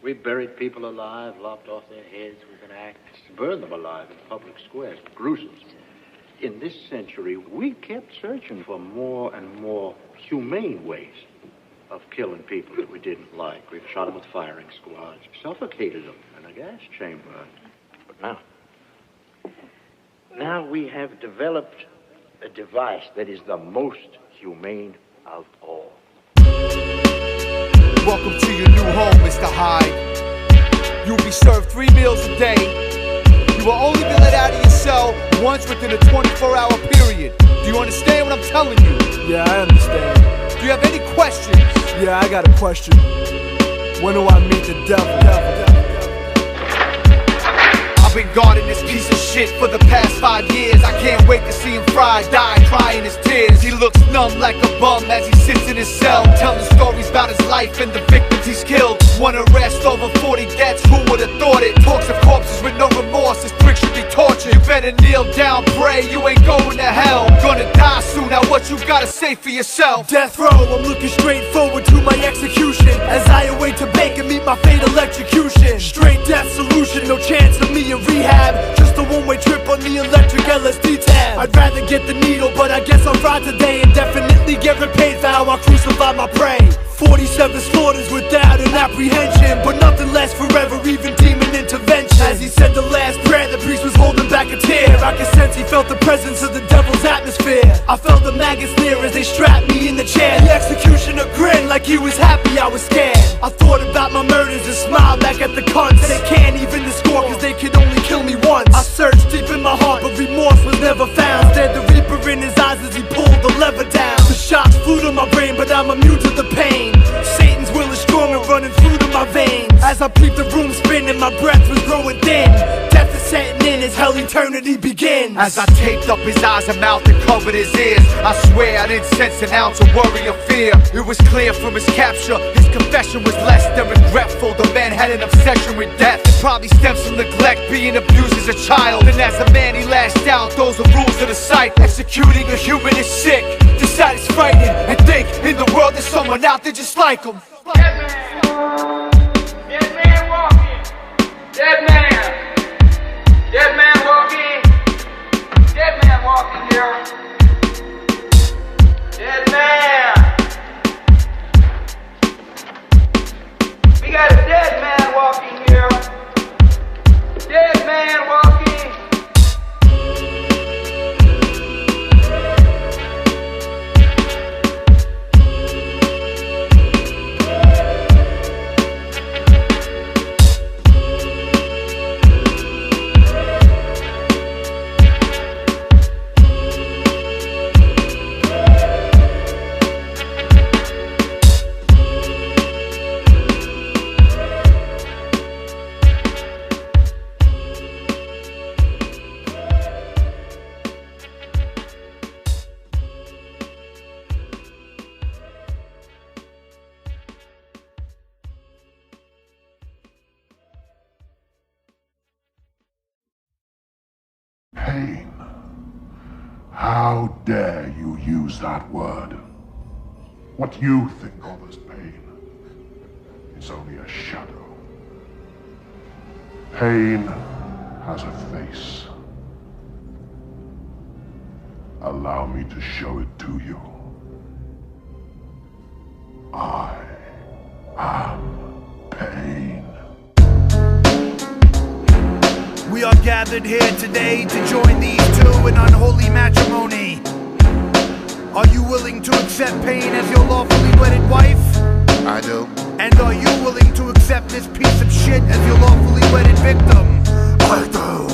We've buried people alive, lopped off their heads with an axe, burned them alive in public squares. Gruesome. In this century, we kept searching for more and more humane ways of killing people that we didn't like. We've shot them with firing squads, suffocated them in a gas chamber. But now we have developed a device that is the most humane of all. Welcome to your new home, Mr. Hyde. You'll be served 3 meals a day. You will only be let out of your cell once within a 24-hour period. Do you understand what I'm telling you? Yeah, I understand. Do you have any questions? Yeah, I got a question. When do I meet the devil? I've been guarding this piece of shit for the past 5 years. I can't wait to see him fry, die, crying his tears. He looks numb like a bum as he sits in his cell, telling stories about his life and the victims he's killed. One arrest, over 40 deaths, who would've thought it? Talks of corpses with no remorse, his bricks should be tortured. You better kneel down, pray, you ain't going to hell. Gonna die soon, now what you gotta say for yourself? Death row, I'm looking straight forward to my execution, as I await to bake and meet my fatal electrocution. Straight death solution, no chance of me in rehab, just a one-way trip on the electric LSD tab. I'd rather get the needle, but I guess I'll ride today and definitely get repaid for how I crucify my prey. 47 slaughters without an apprehension, but nothing lasts forever, even demon intervention. As he said the last prayer, the priest was holding back a tear. I could sense he felt the presence of the devil's atmosphere. like he was happy I was scared. I thought about my murders and smiled back at the cunts. They can't even score cause they could only kill me once. I searched deep in my heart but remorse was never found. Stared the reaper in his eyes as he pulled the lever down. The shots flew to my brain but I'm immune to the pain. Satan's will is strong and running through to my veins. As I peeped the room spinning, my breath was growing thin. Death is setting in as hell eternity begins. As I taped up his eyes and mouth and covered his ears, I swear I didn't sense an ounce of worry or fear. It was clear from his capture, his confession was less than regretful. The man had an obsession with death. It probably stems from neglect, being abused as a child. And as a man he lashed out, those are rules of the sight. Executing a human is sick, decide it's frightening. And think, in the world there's someone out there just like him. Dead man walking. Dead man. Dead man walking. Dead man walking here. Dead man. We got a dead man walking here. Dead man walking. Pain. How dare you use that word? What you think of as pain is only a shadow. Pain has a face. Allow me to show it to you. I am pain. We are gathered here today to join these two in unholy matrimony. Are you willing to accept pain as your lawfully wedded wife? I do. And are you willing to accept this piece of shit as your lawfully wedded victim? I do.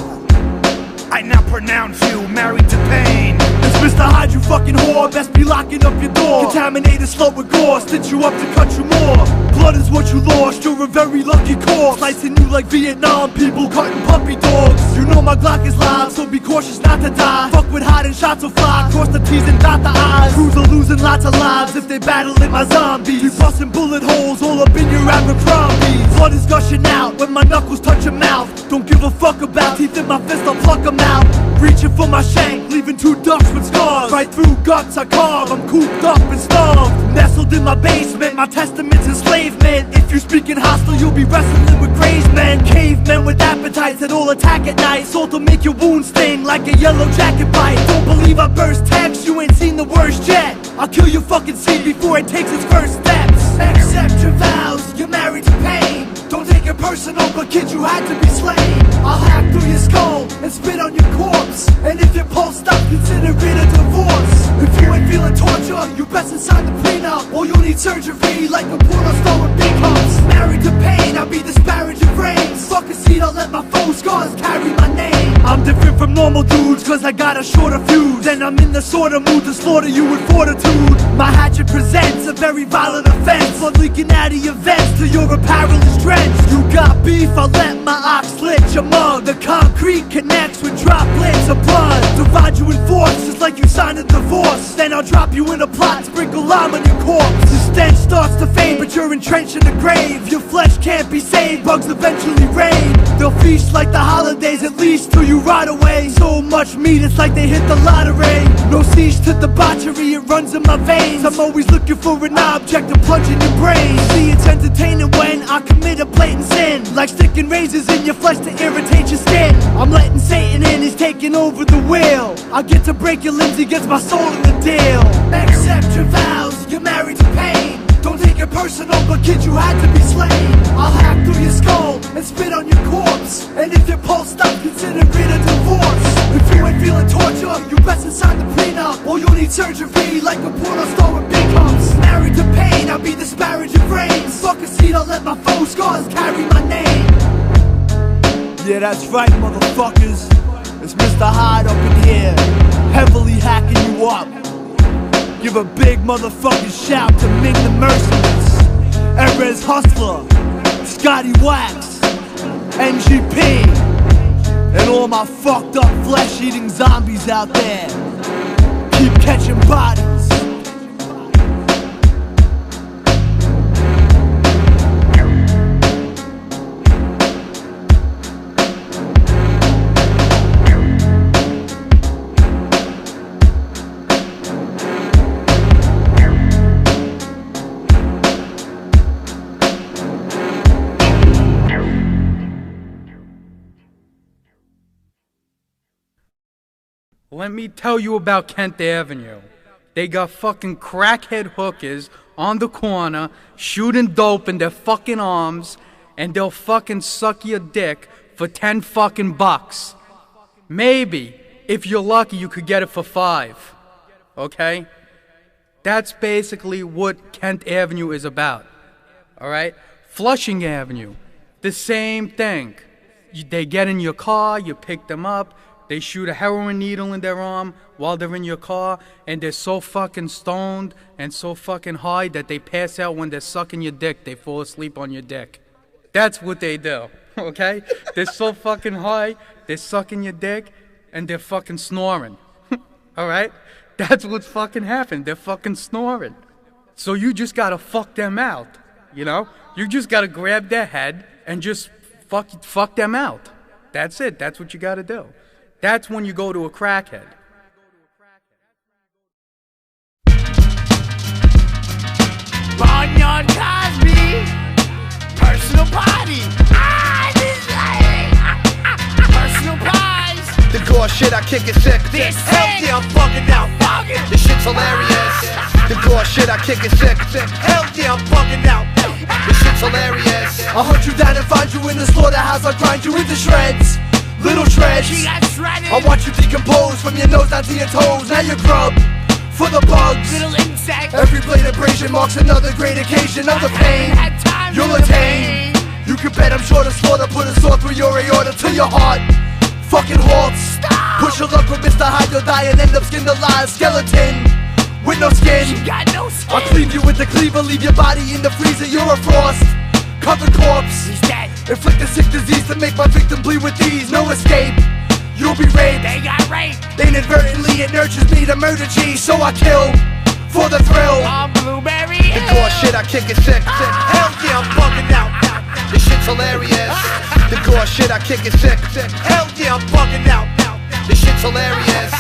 I now pronounce you married to pain. It's Mr. Hyde, you fucking whore. Best be locking up your door. Contaminated slut with gore. Stitch you up to cut you more. Blood is what you lost, you're a very lucky corpse. Slicing you like Vietnam people cutting puppy dogs. You know my Glock is live, so be cautious not to die. Fuck with hiding shots will fly, cross the T's and dot the I's. Crews are losing lots of lives if they battling my zombies. We busting bullet holes all up in your Abercrombie. Blood is gushing out when my knuckles touch your mouth. Don't give a fuck about teeth in my fist, I'll pluck them out. Reaching for my shank, leaving two ducks with scars. Right through guts I carve, I'm cooped up and starved. Nestled in my basement, my testament's enslavement. If you speaking hostile, you'll be wrestling with crazed men. Cavemen with appetites that all attack at night. Salt will make your wounds sting like a yellow jacket bite. Don't believe I burst text, you ain't seen the worst yet. I'll kill your fucking seed before it takes its first steps. Accept your vows, you're married to pain. Don't take it personal, but kid, you had to be slain. I'll hack through your skull and spit on your corpse. And if your pulse stops, consider it a divorce. If you ain't feeling torture, you best sign the prenup. Or you'll need surgery like a porno star with big humps. Married to pain, I'll be disparaging brains. Fuck a seat, I'll let my faux scars carry my name. I'm different from normal dudes, cause I got a shorter fuse. And I'm in the sort of mood to slaughter you with fortitude. My hatchet presents a very violent offense. Blood leaking out of your vents till your apparel is drenched. You got beef, I'll let my ox slit your mug. The concrete connects with droplets of blood. Divide you in fourths, just like you signed a divorce. Then I'll drop you in a plot, sprinkle lime on your corpse. The stench starts to fade, but you're entrenched in the grave. Your flesh can't be saved, bugs eventually rain. They'll feast like the holidays, at least till you rot away. So much meat, it's like they hit the lottery. No siege to debauchery, it runs in my veins. I'm always looking for an object to plunge in your brain. See, it's entertaining when I commit a blatant sin, like sticking razors in your flesh to irritate your skin. I'm letting Satan in, he's taking over the wheel. I get to break your limbs, he gets my soul in the deal. Accept your vows, you're married to pain. Don't take it personal, but kid, you had to be slain. I'll hack through your skull and spit on your corpse. And if your pulse stops, consider it a divorce. If you ain't feeling torture, you best sign the prenup. Or you'll need surgery like a porno star with big humps. Married to pain, I'll I'll be disparaging frames. Fuck a seat, I'll let my foes' scars carry my name. Yeah, that's right, motherfuckers. It's Mr. Hyde up in here, heavily hacking you up. Give a big motherfucking shout to Ming the Merciless, Erez Hustler, Scotty Wax, NGP, and all my fucked up flesh-eating zombies out there. Keep catching bodies. Let me tell you about Kent Avenue. They got fucking crackhead hookers on the corner shooting dope in their fucking arms, and they'll fucking suck your dick for 10 fucking bucks. Maybe, if you're lucky, you could get it for 5. Okay? That's basically what Kent Avenue is about. Alright? Flushing Avenue, the same thing. They get in your car, you pick them up, they shoot a heroin needle in their arm while they're in your car, and they're so fucking stoned and so fucking high that they pass out when they're sucking your dick. They fall asleep on your dick. That's what they do, okay? They're so fucking high, they're sucking your dick, and they're fucking snoring. Alright? That's what's fucking happened. They're fucking snoring. So you just gotta fuck them out, you know? You just gotta grab their head and just fuck them out. That's it. That's what you gotta do. That's when you go to a crackhead. Barnyard Cosby, personal party. Personal pies. The gore shit I kick is sick. This Hell yeah, I'm fucking out. This shit's hilarious. The gore shit I kick is sick. Hell yeah, I'm fucking out. This shit's hilarious. I'll hunt you down and find you in the slaughterhouse. I'll grind you into shreds. Little shreds. I watch you decompose from your nose down to your toes. Now you're grub for the bugs. Little insect. Every blade abrasion marks another great occasion of the pain you'll attain. You can bet I'm sure to slaughter, put a sword through your aorta till your heart fucking halts. Push your luck with Mr. Hyde, you'll die and end up skinned alive. Skeleton with no skin. I'll cleave you with the cleaver, leave your body in the freezer. You're a frost covered corpse. He's dead. Inflict a sick disease to make my victim bleed with ease. No escape, you'll be raped. They got raped. Inadvertently it nurtures me to murder G. So I kill for the thrill. I'm blueberry. The gore shit I kick is sick. Hell yeah, I'm bugging out. This shit's hilarious. The gore shit I kick is sick. Hell yeah, I'm bugging out. This shit's hilarious.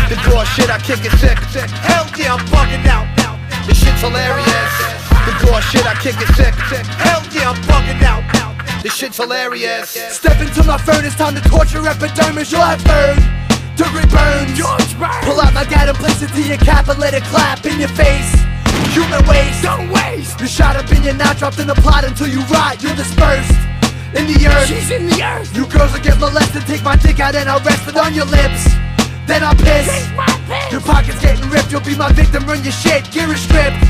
The gore shit I kick is sick. Hell yeah, I'm bugging out. This shit's hilarious. The gore shit I kick is sick. Hell yeah, I'm bugging out. This shit's hilarious. Step into my furnace, time to torture epidermis. You'll have third-degree burns. Pull out my gat and place it to your cap and let it clap in your face. Human waste, don't waste. You're shot up in your knot, dropped in the plot until you rot. You're dispersed in the earth. She's in the earth. You girls will get molested. Take my dick out and I'll rest it on your lips. Then I'll piss. Your pocket's getting ripped. You'll be my victim. Run your shit. Gear is stripped.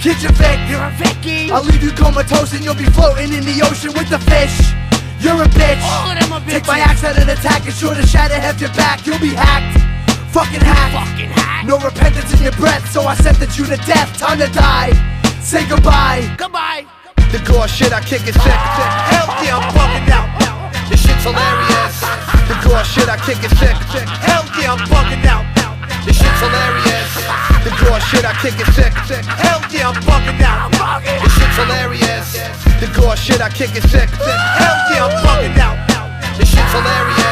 Kid your Vic. You're a Vicky. I'll leave you comatose and you'll be floating in the ocean with the fish. You're a bitch. All of them are bitches. Take my axe out and attack and sure to shatter half your back. You'll be hacked. Fucking hacked. Fucking hacked. No repentance in your breath, so I sentence you to death. Time to die. Say goodbye. Goodbye. The gore shit I kick is sick. Hell yeah, I'm bugging out. This shit's hilarious. The gore shit I kick is sick. Hell yeah, I'm bugging out. This shit's hilarious. The gore shit I kick is sick. Hell yeah, I'm bugging out. This shit's hilarious. The gore shit I kick is sick. Hell yeah, I'm bugging out. This shit's hilarious.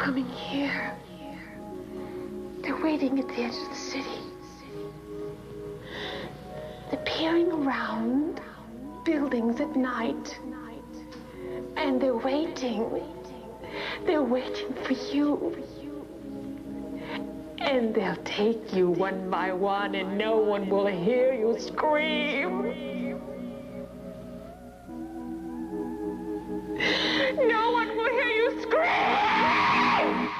coming here. They're waiting at the edge of the city. They're peering around buildings at night. And they're waiting. They're waiting for you. And they'll take you one by one, and no one will hear you scream. No one will hear you scream!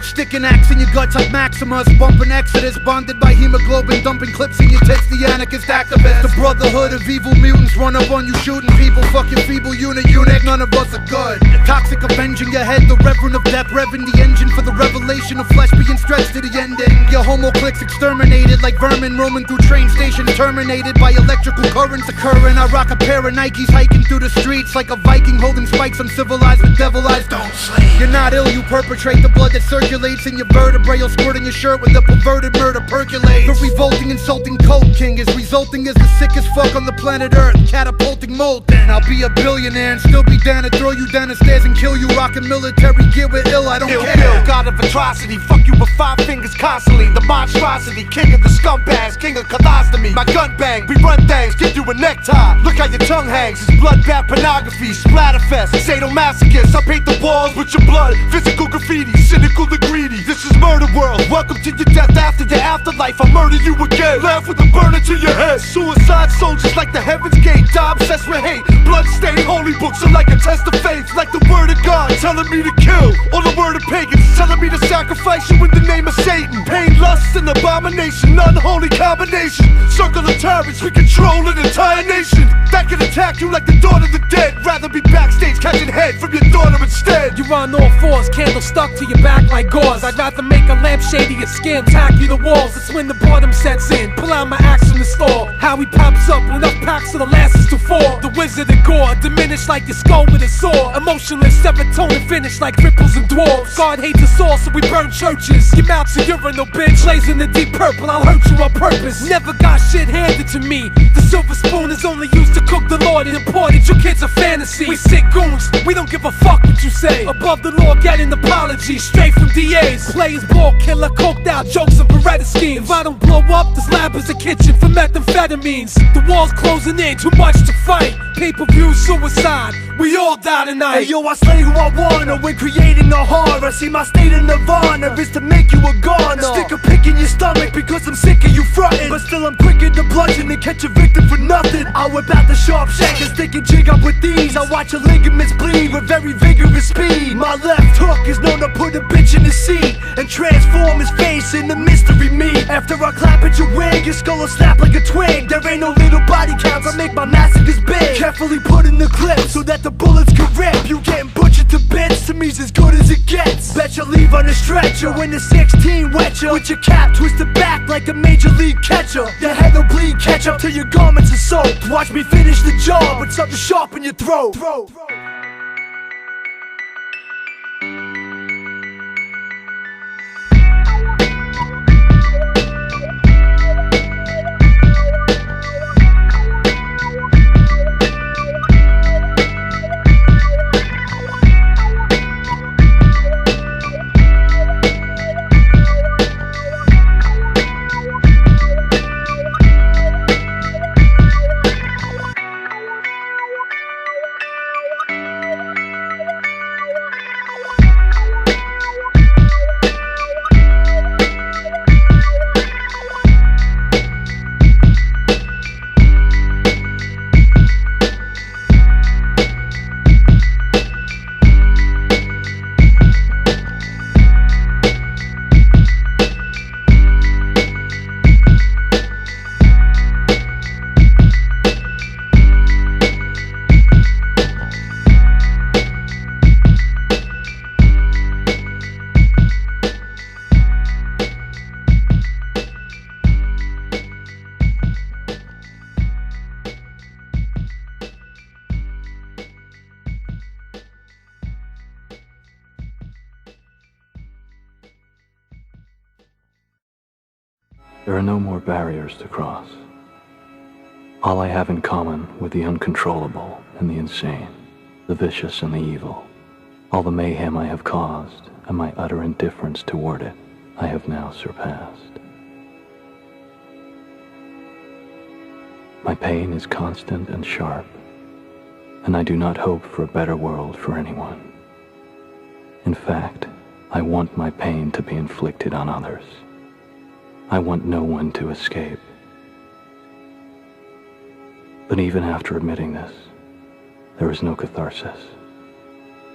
Sticking axe in your guts like Maximus, bumping Exodus, bonded by hemoglobin, dumping clips in your tits, the anarchist activist. The brotherhood of evil mutants run up on you shooting people, fuck your feeble eunuch, none of us are good. Toxic avenging your head, the reverend of death, revving the engine for the revelation of flesh being stretched to the ending. Your homo cliques exterminated like vermin roaming through train stations, terminated by electrical currents occurring. I rock a pair of Nikes hiking through the streets like a Viking holding spikes uncivilized with devil eyes. Don't sleep. You're not ill, you perpetrate the blood that circulates in your vertebrae, you'll squirt in your shirt when the perverted murder percolates. The revolting, insulting coke king is resulting as the sickest fuck on the planet Earth, catapulting molten. I'll be a billionaire and still be down to throw you down the stairs and kill you, rocking military gear with ill, I don't care. Ill, god of atrocity, fuck you with 5 fingers constantly. The monstrosity, king of the scumbags, king of colostomy. My gun bang, we run things, give you a necktie. Look how your tongue hangs, it's bloodbath pornography, splatterfest, sadomasochist. I paint the walls with your blood, physical graffiti, cynical the greedy. This is murder world, welcome to your death after your afterlife. I'll murder you again, laugh with a burner to your head. Suicide soldiers like the heaven's gate, die obsessed with hate. Blood-stained holy books are like a test of faith, like the word of God telling me to kill, or the word of pagans telling me to sacrifice you in the name of Satan. Pain, lust, and abomination, unholy combination. Circle of tyrants, we control an entire nation that can attack you like the dawn of the dead. Rather be backstage catching head from your daughter instead. You're on all fours, candle stuck to your back like gauze. I'd rather make a lampshade of your skin, tack you the walls. It's when the boredom sets in, pull out my axe from the store. How he pops up when enough packs of the last is to fall. The wizard and gore, diminished like your skull with a sword. Emotionless, serotonin finished like cripples and dwarves. God hates us all, so we burn churches. Your mouth's a urinal, bitch, lays in the deep purple. I'll hurt you on purpose. Never got shit handed to me. The silver spoon is only used to cook the Lord. It imported, you kids are fantasy. We sick goons, we don't give a fuck what you say. Above the law, get an apology, straight from DAs. Players ball, killer, coked out, jokes and Beretta schemes. If I don't blow up, this lab is a kitchen for methamphetamines. The walls closing in, too much to fight. Pay-per-view suicide, we all die tonight. Hey yo, I slay who I wanna when creating a horror. See my state of nirvana is to make you a goner. Stick a pick in your stomach because I'm sick of you frontin', but still I'm quicker to bludgeon and catch a victim for nothing. I whip out the sharp shankers, stick a jig up with these. I watch your ligaments bleed with very vigorous speed. My left hook is known to put a bitch in the seat and transform his face into mystery meat. After I clap at your wig, your skull will snap like a twig. There ain't no little body counts, I make my massacres big. Carefully put in the clip so that the bullets can rip. You getting butchered to bits, to me's as good as it gets. Bet you leave on a stretcher when the 16 wet you, with your cap twisted back like a major league catcher. Your head will bleed, catch up till your garments are soaked. Watch me finish the job with something sharp in your throat. There are no more barriers to cross. All I have in common with the uncontrollable and the insane, the vicious and the evil, all the mayhem I have caused and my utter indifference toward it, I have now surpassed. My pain is constant and sharp, and I do not hope for a better world for anyone. In fact, I want my pain to be inflicted on others. I want no one to escape. But even after admitting this, there is no catharsis.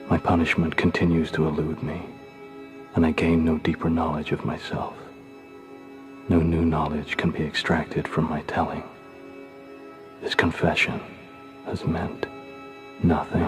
My punishment continues to elude me, and I gain no deeper knowledge of myself. No new knowledge can be extracted from my telling. This confession has meant nothing.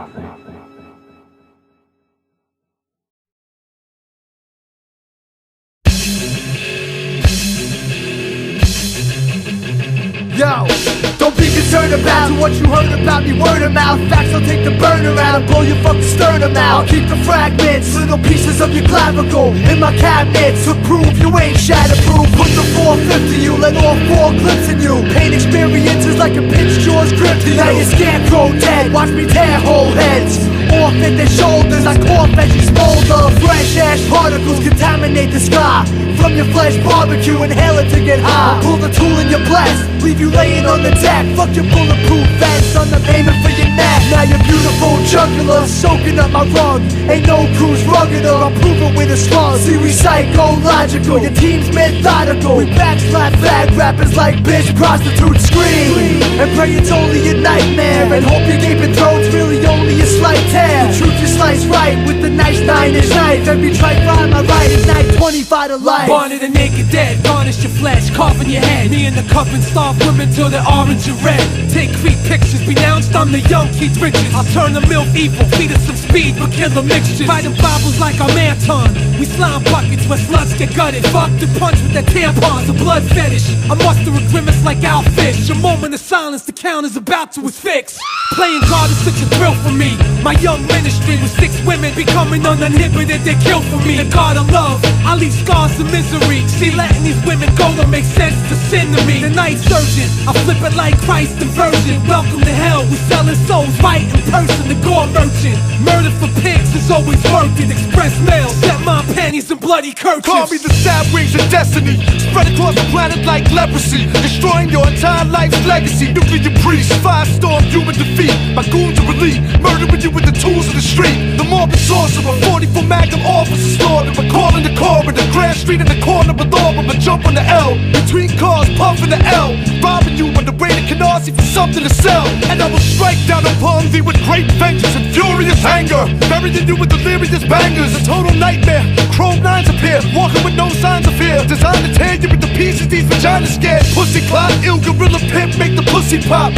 Yo, don't be concerned about what you heard about me, word of mouth. Facts, I'll take the burner out and blow your fucking sternum out. I'll keep the fragments, little pieces of your clavicle in my cabinets to prove you ain't shatterproof. Put the 450 you, let all 4 clips in you. Pain experiences like a pinch jaw's grip to you. Now you're scarecrow dead, watch me tear whole heads off at their shoulders. I cough as you smolder. Fresh ash particles contaminate the sky. From your flesh barbecue, inhale it to get high. Pull the tool in your blast, leave you laying on the deck. Fuck your bulletproof vest on the payment for your neck. Now your beautiful jugular soaking up my rug. Ain't no cruise rugged or I'll prove it with a slug. See, we psychological, your team's methodical. We backslap fag rappers like bitch prostitutes scream and pray it's only a nightmare, and hope your gaping throat's really only a slight tear. The truth you slice right with the nice 9-inch knife. Every trite rhyme I write is night 25 to life. Born in the naked dead, garnish your flesh, carving your head. Me in the coffin, starve women till they're orange and red. Take creep pictures, renounced I'm the young Keith Richards. I'll turn the milk evil, feed us some speed, but kill the mixtures. Fighting Bibles like I'm Anton. We slime buckets where sluts get gutted. Fucked and punched with their tampons, a blood fetish. I muster a grimace like Al Fish. A moment of silence, the count is about to fix. Playing God is such a thrill for me. My young ministry with 6 women becoming uninhibited, they kill for me. The God of love, I leave scars of misery. See, letting these women go don't make sense to sin to me. The night surgeon, I flip it like Christ and Virgin. Welcome to hell, we selling souls right in person. The gore merchant, murder for pigs is always working. Express mail, set my panties in bloody kerchiefs. Call me the sad wings of destiny, spread across the planet like leprosy, destroying your entire life's legacy. Nuclear priest, firestorm, human defeat. My goons are elite, murdering you with the tools of the street. The morbid sorcerer, 44 Magnum officer slaughtered. We're calling the corridor, Grand Street in the corner with all of a jump on the L. Between cars, puffing the L, robbing you on the way to Canarsie for something to sell. And I will strike down upon thee with great vengeance and furious anger, burying you with delirious bangers. A total nightmare, chrome 9s appear, walking with no signs of fear. Designed to tear you into pieces, these vaginas scared. Pussy clot, ill gorilla pimp, make the pussy pop.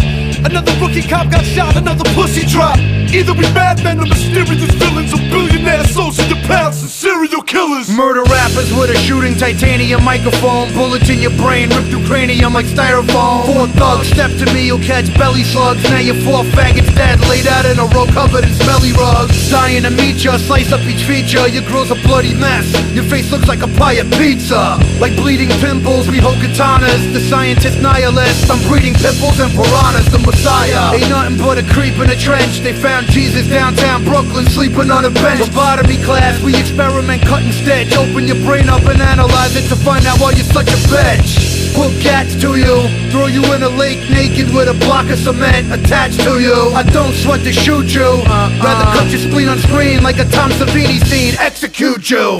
Another rookie cop got shot, another pussy drop. Either we madmen or mysterious villains, or billionaire sociopaths and serial killers. Murder rappers with a shooting titanium microphone. Bullets in your brain, ripped through cranium like styrofoam. 4 thugs step to me, you'll catch belly slugs. Now you're 4 faggots dead, laid out in a row covered in smelly rugs. Dying to meet ya, slice up each feature. Your grill's a bloody mess, your face looks like a pie of pizza. Like bleeding pimples, we hold katanas. The scientist nihilist, I'm breeding pimples and piranhas. The Messiah ain't nothing but a creep in a trench. They found Jesus downtown Brooklyn, sleeping on a bench. Lobotomy class, we experiment, cut and stitch. Open your brain up and analyze it to find out why you're such a bitch. Hook cats to you, throw you in a lake naked with a block of cement attached to you. I don't sweat to shoot you, rather cut your spleen on screen like a Tom Savini scene, execute you.